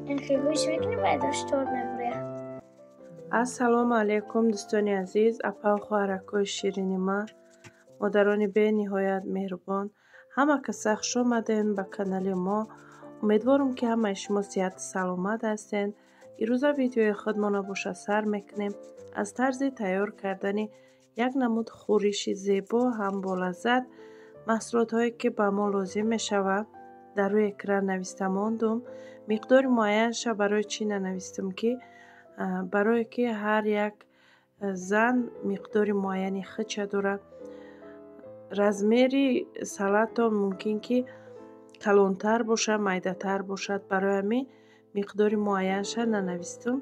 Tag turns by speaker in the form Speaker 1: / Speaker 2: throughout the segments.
Speaker 1: اینکه گوش میکنی بعدش طور نمیره.
Speaker 2: السلام علیکم دوستان عزیز. اپا و خواهرکای شیرین ما مادران به نهایت مهربان همه که خوش آمدین به کانال ما. امیدوارم که همه شما صحت سلامت هستین. امروز ویدیوی خودمان باشه سر میکنیم از طرز تیار کردن یک نمود خورشی زیبا هم با لذت. محصولات هایی که به ما لازم می شود در روی اکران نوشته ماندم. مقدار معینش برای چی ننوشتم که برای که هر یک زن مقدار معینی خچه داره. رزمری سالاد ممکن که کلانتر باشه میده تر باشد، برای همین مقدار معینش ننوشتم.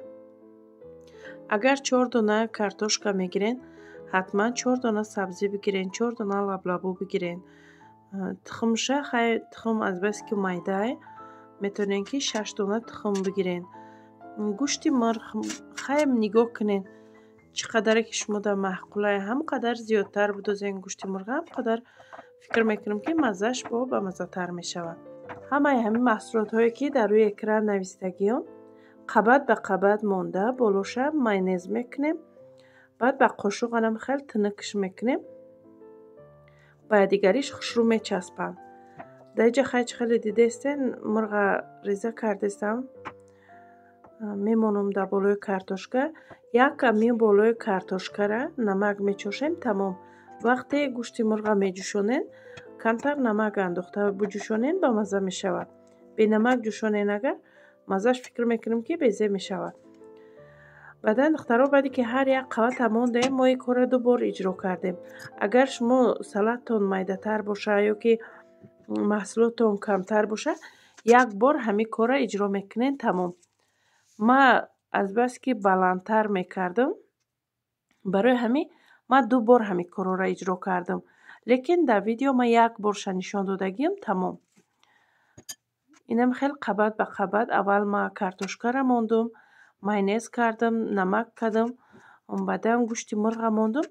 Speaker 2: اگر 4 دانه کارتوشکا میگیرین حتما 4 دانه سبزی بگیرین، 4 دانه لبلبو بگیرین. تخمشه خیلی تخم از بس که میده میتونین که 6 دانه تخم بگیرین. گوشت مرغ خیلی نگاه کنین چقدر که شما در محقوله هم قدر زیادتر بدوزین گوشت مرغ هم قدر فکر میکنم که مزهش با مزه تر میشود. همین محصولات هایی که در روی اکران نوشتگیم قبط به قبط مونده بالاش ماینز میکنیم، بعد به قاشق هم خیلی تنکش میکنیم، بعد دیگریش رو میچسبم. در اینجا خیلی دیده استین مرغ ریزه کردستم میمونم در بالای کارتوشکا. یک کمی بالای کارتوشکا را نمک میچوشیم. تمام. وقتی گوشت مرغ میجوشونین کمتر نمک انداخته بجوشونین با مزه میشود. به نمک جوشونین اگر مزهش فکر میکنم که بیزه میشود. بعدن دخترها بعدی که هر یک قوت مونده ما این کار دو بار اجرا کردیم. اگر شما سالادتون میده تر باشه یا که محصولاتون کمتر باشه یک بار همین کار اجرا میکنین. تمام. ما از بس که بلندتر میکردم برای همین ما 2 بار همین کار را اجرا کردم، لیکن در ویدیو ما 1 بار نشان دادگیم. تمام. اینم خیلی قبط به قبط اول ما کارتوشکا را موندم، ماینز کردم، نمک کردم، بعدم گوشت مرغ موندم.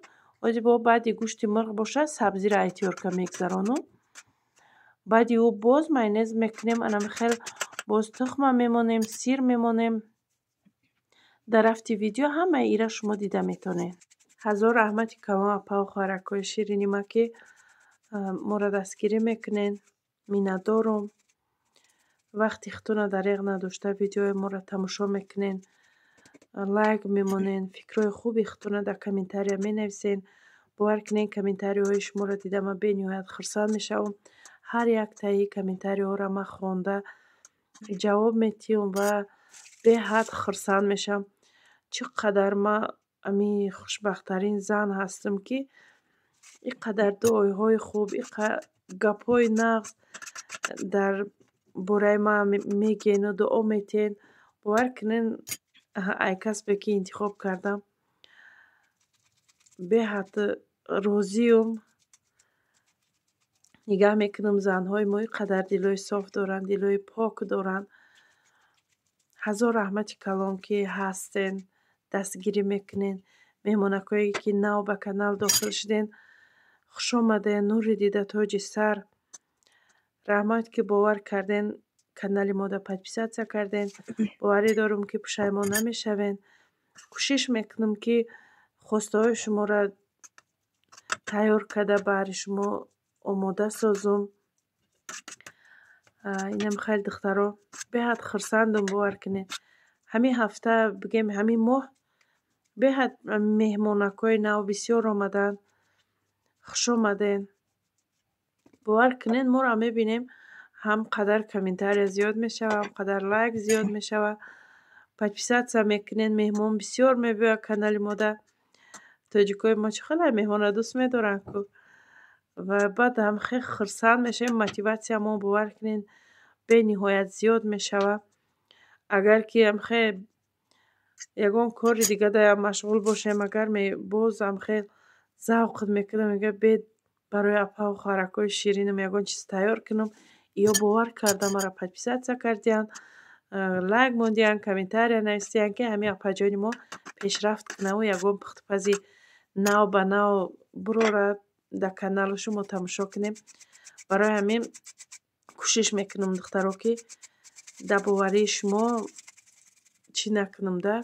Speaker 2: بعد گوشت مرغ باشه سبزی را ایتیورکا میگذرانم. بعد او باز ماینز میکنیم. انم خیلی باز تخم میمونیم، سیر میمونیم. در رفتی ویدیو همه ایره شما دیده میتونین. هزار رحمتی کلام اپا و خواهرکای شیرینی ما که ما را دستگیری میکنین. میندارم وقتی ختونه دریغ نداشته ویدیو ما را تماشا میکنین، لایک میمونین، فکرهای خوبی ختونه در کامنتاری می نویسین. باور کنین کامنتاری های شما را دیده ما به نهایت خرسند میشم. هر یک تایی کامنتاری ها را ما خوانده جواب میتیم و به حد خرسند میشم. چقدر ما امی خوشبخترین زن هستم که اینقدر دعای های خوب، اینقدر گپ های نغز در برای ما میگین و دعا میتین. باور کنین ای کسبی که انتخاب کردم به حد راضیم. نگاه میکنم زنهای ما اینقدر دلای صاف دارن، دلای پاک دارن. هزار رحمتی کلام که هستین، دستگیری میکنین. مهمانکایی که نو به کانال داخل شدین خوش آمده، نور دیده تاج سر. رحمت که باور کردین کانال ما را پادپیسات کردین. باوری دارم که پشیمان نمیشوین. کوشش میکنم که خواسته های شما را تیار کرده برای شما آماده سازم. اینم خیلی دخترها به حد خرسندم. باور کنین همین هفته بگیم همین ماه به حد مهمانکای نو بسیار آمدن، خوش آمدین. باور کنین ما را میبینیم هم قدر کامنتاری زیاد میشه هم قدر لایک زیاد میشه. پادپیسات میکنین. مهمان بسیار میبینه کانال ما ده. تاجیکای ما چه خیلی مهمان دوست میدارن و بعد هم خیلی خرسند میشه. موتیواسیون ما باور کنین به نهایت زیاد میشه. اگر که هم خیلی یگان کار دیگه در مشغول باشیم اگر باز هم خیلی ذوق میکنم میگه بید برای اپا و خواهرکای شیرینم یگان چیز تیار کنم. یا باور کرده مرا پادپیسات کردین، لایک موندین، کامنتاری نوشتین که همین اپا جان ما پیشرفت کنه و یگان پختپزی نو به نو برو را در کانال شما تماشا کنیم. برای همین کوشش میکنم دخترها که در باوری شما چی نکنم ده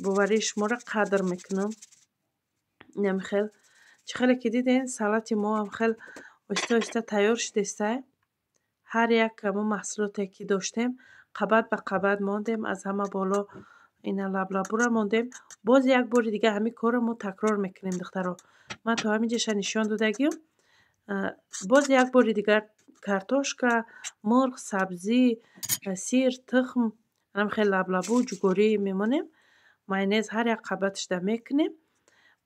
Speaker 2: باوری شما را قدر میکنم. اینم خیلی چه خیلی که دیدین سالات ما هم خیلی آهسته تیار شده. هر یک ما محصولاتی که داشتیم قبض به قبض ماندیم، از همه بالا این لبلبو را ماندیم. باز یک بار دیگه همین کار ما تکرار میکنیم دخترها. من تا همینجاش نشان دادگیم. باز یک بار دیگر کارتوشکا، مرغ، سبزی، سیر، تخم، هم خیلی لبلبو جگوری میمونیم. مایونز هر یک قبضش ده میکنیم.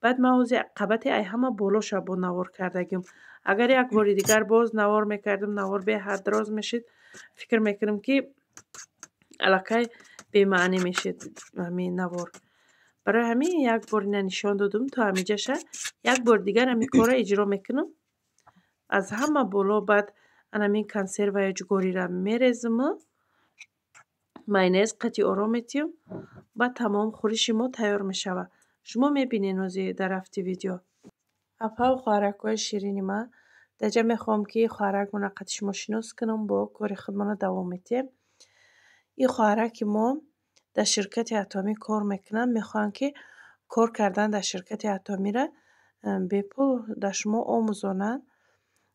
Speaker 2: بعد ما از قبض ای همه بالاش با نوار کردگیم. اگر یک بار دیگر باز نوار میکردم نوار به حد دراز میشید، فکر میکنم که علاقه به معنی میشید همین نوار. برای همین یک بار نشان دادم تا همینجا شه. یک بار دیگر همین کار اجرا میکنم از همه بالا. بعد همین کنسرو جگوری را میریزم، مایونز قطعی آرام میتیم. بعد تمام خورش ما تیار میشود. شما میبینین اوزی در رفتی ویدیو. اپا و خوارک‌های شیرینی ما دجا میخوام که خوارک منقطع شما شناس کنم با کار خودمان دوام میتیم. این خوارک ما در شرکت اتمی کار میکنم. میخوام که کار کردن در شرکت اتمی را به پول در شما آموزانن.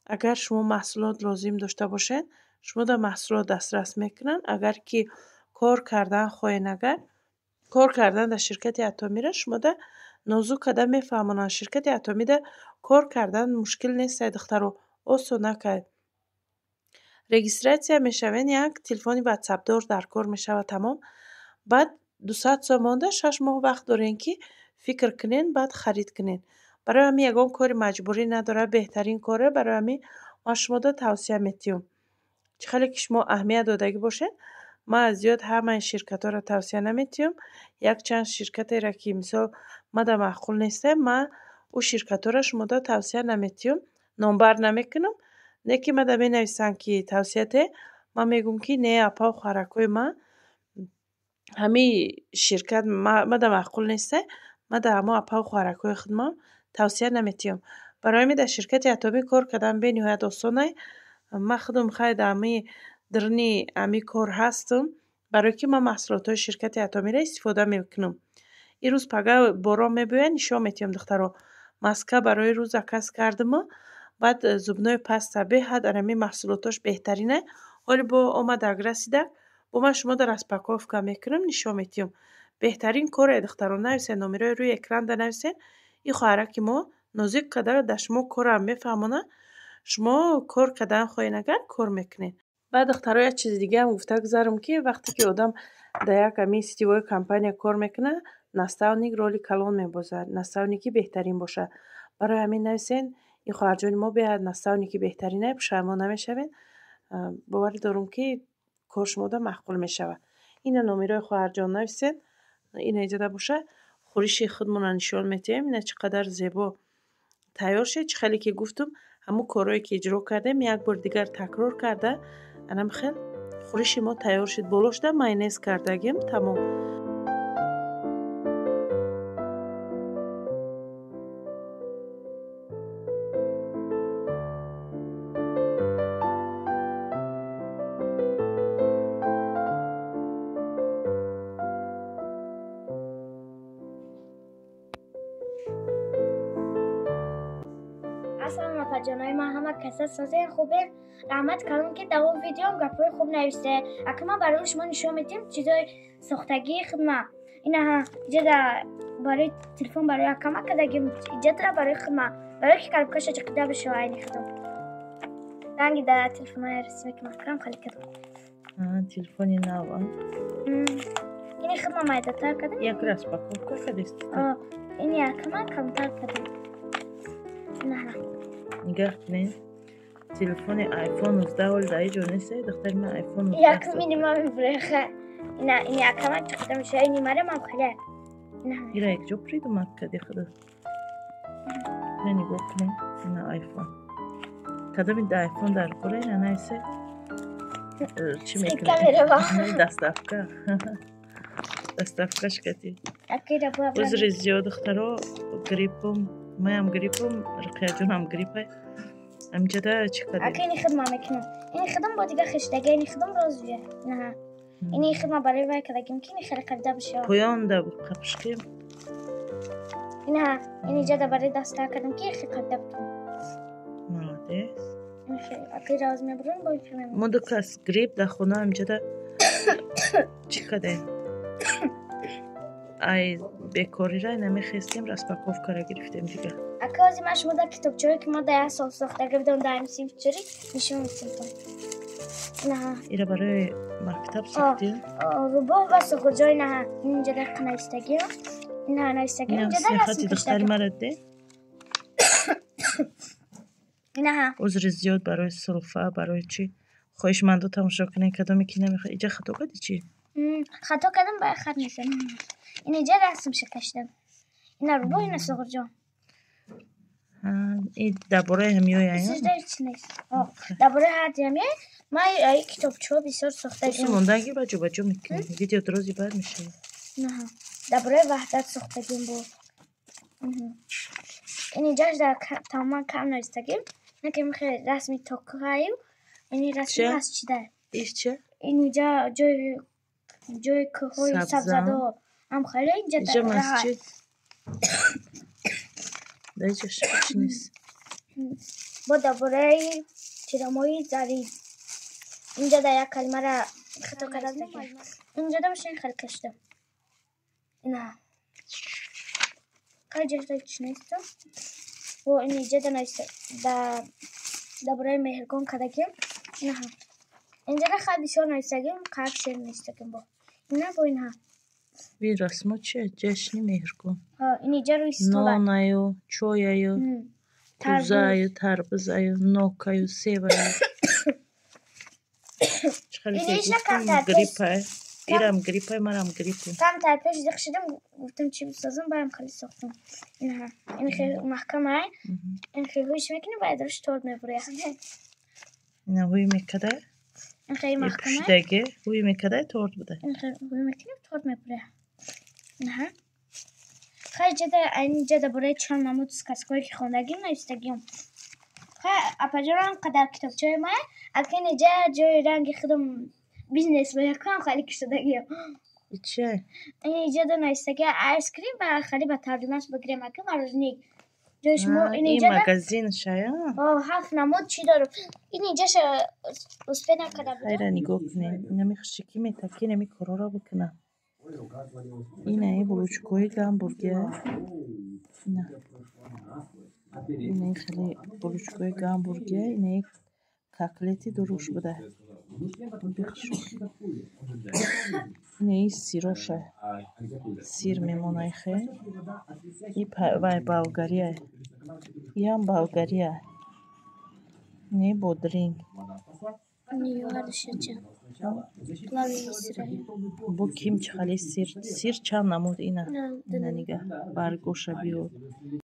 Speaker 2: اگر شما محصولات لازم داشته باشین شما در محصولات دسترس میکنن. اگر که کار کردن خواهین، اگر کار کردن در شرکت اتمی را شما در نازو کدام میفهمونن. شرکت اتمی در کار کردن مشکل نیست دخترو، آسونه که رجیستراسیون میشوین. یک تلفن واتساپ دار در کار میشود تمام. بعد 200 سال مانده 6 ماه وقت دارین که فکر کنین بعد خرید کنین. برای همین یگان کار مجبوری نداره، بهترین کاره. برای همین ما شما دا توصیه میتیم چه خیلی که شما اهمیت دادگی باشین. ما از زیاد همه شرکت ها را توصیه نمیتیم. یک چند شرکت را که مثال ما دا معقول نیسته، ما او شرکت ها را شما دا توصیه نمیتیم، نامبر نمیکنم. نه که ما دا می نویسن که توصیه ته، ما میگم که نه اپا و خوارکوی ما همین شرکت ما دا معقول نیسته، ما دا همه اپا و خوارکوی خود ما توصیه نمیتیم. برای می در شرکت اتمی کار کردن به نهایت آسانه. ما خودم خیلی همین درنی همین کار هستم برای که ما محصولات شرکت اتمی را استفاده میکنم. این روز پگه باران میبوید نشان میتیم دخترها. مسکه برای روز کس کردم. بعد زبنای پسته به حد همین محصولاتش بهترینه. حالی با آمدگ رسیده با ما شما در اسپاکاف که میکنم نشان میتیم. بهترین کار دخترها. نویسین نمره روی اکران ده نویسین. این خوارک ما نازک کده در شما کار هم میفهمونه. شما کار کردن خواهین اگر کار میکنین. بعد دخترها یک چیز دیگه هم گفته گذارم که وقتی که آدم در یک همین استیوای کمپانی کار میکنه نستاونیک رولی کلان میبازد. نستاونیکی بهترین باشه. برای همین نویسین این خواهرجان ما بیاد نستاونیکی بهترینه، پشیمان نمیشوین. باور دارم که کار شما دا معقول میشوه. این نمره خواهرجان نویسین. این ایجاده باشه خورش خودمون نشان میتیم. این چقدر زیبا تیار شد. چه خیلی که گفتم همون کارهایی که اجرا کردیم یک بار دیگر تکرار کرده. انم خیلی خورش ما تیار شد. بالاش ده مایونز کردگیم تمام.
Speaker 1: اصلا مفجانای ما همه کسا سازه خوبه. رحمت کلون که در اون ویدیو هم گپای خوب نوشته. اگه ما برای شما نشون میدیم چیزای ساختگی خدمه. اینا جدا برای تلفن برای اکما کدگیم جدا برای خدمه. برای که کلب کشه چقدر بشه عینی خدم. رنگی در تلفن های رسمی که مکرم خالی کدم.
Speaker 2: تلفنی نوا.
Speaker 1: اینی خدمه مایده تر کدم.
Speaker 2: یک راست بکن که کدیست.
Speaker 1: اینی اکما کمتر کدم. نه.
Speaker 2: نگاه کنین تلفن آیفون 19 ول دای جو نیسته دختر من آیفون 19
Speaker 1: یک مینیمم بره. این اکما چقدر میشه اینی مره ما خاله. نه.
Speaker 2: ایرا یک جو پریدو مکدی خدا. نه نگاه کنین این آیفون. کدام این آیفون در کره نه نیسته. چی میکنه؟ دستافکا. دستافکاش کتی.
Speaker 1: اکیدا بابا.
Speaker 2: وزر زیاد دخترها گریپم. ما هم گریپم رقیه جون هم گریپه. امجده چی کدی؟
Speaker 1: اکی نی خدمه میکنم. این خدم با دیگه خشتگی این خدم رازویه نه این خدمه برای وای کدگیم که این خیلی قبیده بشه
Speaker 2: پویان ده بود قبشکیم
Speaker 1: نه این اینجا ده برای دسته کردم که خیلی قبیده بودم
Speaker 2: مالدیس
Speaker 1: این خیلی اکی راز میبرون باید که میمون
Speaker 2: ما دو کس گریب ده خونه اینجا ده چی کده ای بکاری رای نمیخستیم رسپاکوف کاره گرفتیم دیگه
Speaker 1: اکی از این مشموده کتاب چوی که ما ده سال ساختگی بدون دایم سیم چوری نشون میتیم نه
Speaker 2: ایره برای مکتب ساختیم
Speaker 1: روباه و سخور جای نه اینجا ده نایستگی نه نایستگی اینجا ده رسم
Speaker 2: دختری مرد ده
Speaker 1: نه
Speaker 2: عذر زیاد برای سلفه برای چی خواهش من دو تماشا کنه کدامی که نمیخواد اینجا خطا کردی چی
Speaker 1: خطا کردم باید خط نیستم این اینجا رسم شکشتم این روباه این سخور جان
Speaker 2: این دباره همیوی هایی
Speaker 1: سجده چی نیست دباره هر دیمیه ما ای کتاب چو بسیار ساخته
Speaker 2: گیم موندگی بجو میکنی ویدیو درازی بر میشه
Speaker 1: نه دباره وحدت ساخته گیم بود این اینجاش در تمام کم نایستگیم نه که میخواه رسمی توکو هاییم این رسمی هست چی ده
Speaker 2: ایش چه؟
Speaker 1: این اینجا جای که سبزده هم خیلی اینجا
Speaker 2: مسجد دایجاش چی نیست
Speaker 1: با دباره تیراموی زری اینجا در یک کلمه را خطا کردم اینجا در بشه این خیلی کشتم نه خیلی جشته چی نیستم و این اینجا در نایسته دباره مهرگون کدکیم نه اینجا در خیلی بسیار نایستگیم قرق شیر نیستگیم با نه با این ها
Speaker 2: وی رسمو چه؟ جشنی مهرگون
Speaker 1: این اینجا روی ستوله
Speaker 2: نانایو چویایو توزایو تربزایو نوکایو سیبایو چخیلی که گفتم گریپای ایرم گریپای مرم گریپای
Speaker 1: کم تر پیش دیخ شدم گفتم چی بسازم بایم خیلی ساختم این خیلی محکمه های این خیلی هویش میکنی باید روش تورد میبره
Speaker 2: این هوی میکده
Speaker 1: این خیلی محکمه
Speaker 2: پشتگه هوی میکده تورد بوده
Speaker 1: این خیلی هوی میکنی تورد میبره نه خیلی جده برای چند نمود کسکایی که خوندگیم نیستگیم خیلی اپاجران قدر کتاب چوی مای اکن اینجا جای رنگ خودم بیزنس بکنم خیلی کشتگیم
Speaker 2: چه؟
Speaker 1: این اینجا دو نیستگی آیسکریم و خیلی با ترجمهش بگیریم اکن مرزنی جایش ما این اینجا
Speaker 2: مگزین شاید
Speaker 1: 7 نمود چی دارم این اینجاش اسپه نکده بود
Speaker 2: خیلی نگاه کنه نمیخوشی که میتکی نمی کرارا بکنم اینه بروچکوی گامبورگر نه اینه خیلی بروچکوی گامبورگر اینه کاکلتی دروش بوده اینه سیروشه سیر میمونه خیلی این وای بالگریه این هم بالگریه اینه بودرینگ
Speaker 1: نیوهرشه چه لاری سیره
Speaker 2: بو کیم چخالی سیر چند نمود اینه نگه برگوشه بیو